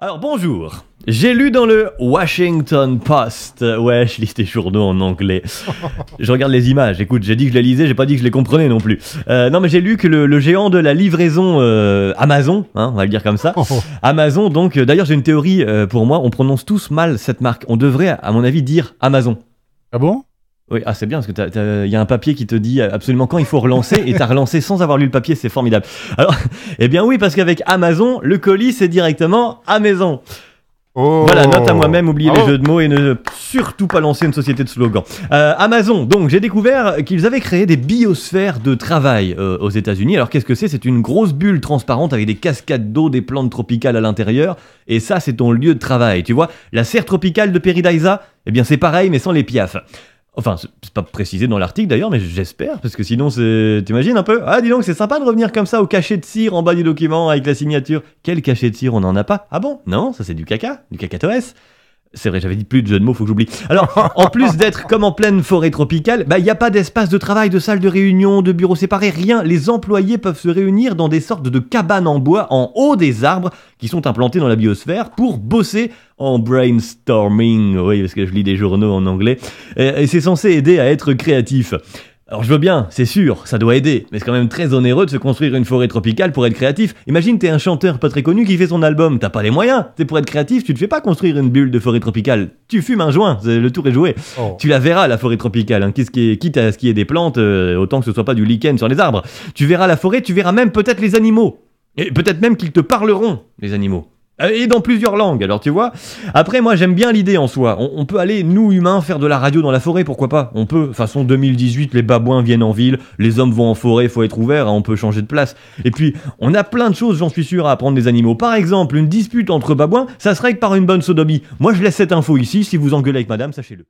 Alors bonjour, j'ai lu dans le Washington Post, ouais je lis des journaux en anglais, je regarde les images, écoute j'ai dit que je les lisais, j'ai pas dit que je les comprenais non plus. Non mais j'ai lu que le géant de la livraison Amazon, hein, on va le dire comme ça, Amazon donc, d'ailleurs j'ai une théorie pour moi, on prononce tous mal cette marque, on devrait à mon avis dire Amazon. Ah bon? Oui, ah c'est bien, parce que y a un papier qui te dit absolument quand il faut relancer, et t'as relancé sans avoir lu le papier, c'est formidable. Alors, eh bien oui, parce qu'avec Amazon, le colis c'est directement à maison. Oh. Voilà, note à moi-même, oubliez les jeux de mots et ne surtout pas lancer une société de slogan. Amazon, donc j'ai découvert qu'ils avaient créé des biosphères de travail aux États-Unis. Alors qu'est-ce que c'est? C'est une grosse bulle transparente avec des cascades d'eau, des plantes tropicales à l'intérieur, et ça c'est ton lieu de travail. Tu vois, la serre tropicale de Paradisa, eh bien c'est pareil mais sans les piafs. Enfin, c'est pas précisé dans l'article d'ailleurs, mais j'espère, parce que sinon c'est... T'imagines un peu? Ah dis donc, c'est sympa de revenir comme ça au cachet de cire en bas du document avec la signature. Quel cachet de cire? On en a pas? Ah bon? Non, ça c'est du caca, du cacatoès. C'est vrai, j'avais dit plus de jeux de mots, faut que j'oublie. Alors, en plus d'être comme en pleine forêt tropicale, bah y a pas d'espace de travail, de salle de réunion, de bureaux séparés, rien. Les employés peuvent se réunir dans des sortes de cabanes en bois en haut des arbres qui sont implantés dans la biosphère pour bosser en brainstorming. Oui, parce que je lis des journaux en anglais. Et c'est censé aider à être créatif. Alors je veux bien, c'est sûr, ça doit aider, mais c'est quand même très onéreux de se construire une forêt tropicale pour être créatif. Imagine t'es un chanteur pas très connu qui fait son album, t'as pas les moyens, t'es pour être créatif, tu te fais pas construire une bulle de forêt tropicale, tu fumes un joint, le tour est joué. Oh. Tu la verras la forêt tropicale, hein, quitte à ce qu'il y ait des plantes, autant que ce soit pas du lichen sur les arbres. Tu verras la forêt, tu verras même peut-être les animaux, et peut-être même qu'ils te parleront, les animaux. Et dans plusieurs langues, alors tu vois. Après, moi, j'aime bien l'idée en soi. On peut aller, nous, humains, faire de la radio dans la forêt, pourquoi pas? On peut, façon 2018, les babouins viennent en ville, les hommes vont en forêt, faut être ouvert, hein, on peut changer de place. Et puis, on a plein de choses, j'en suis sûr, à apprendre des animaux. Par exemple, une dispute entre babouins, ça se règle par une bonne sodomie. Moi, je laisse cette info ici, si vous engueulez avec madame, sachez-le.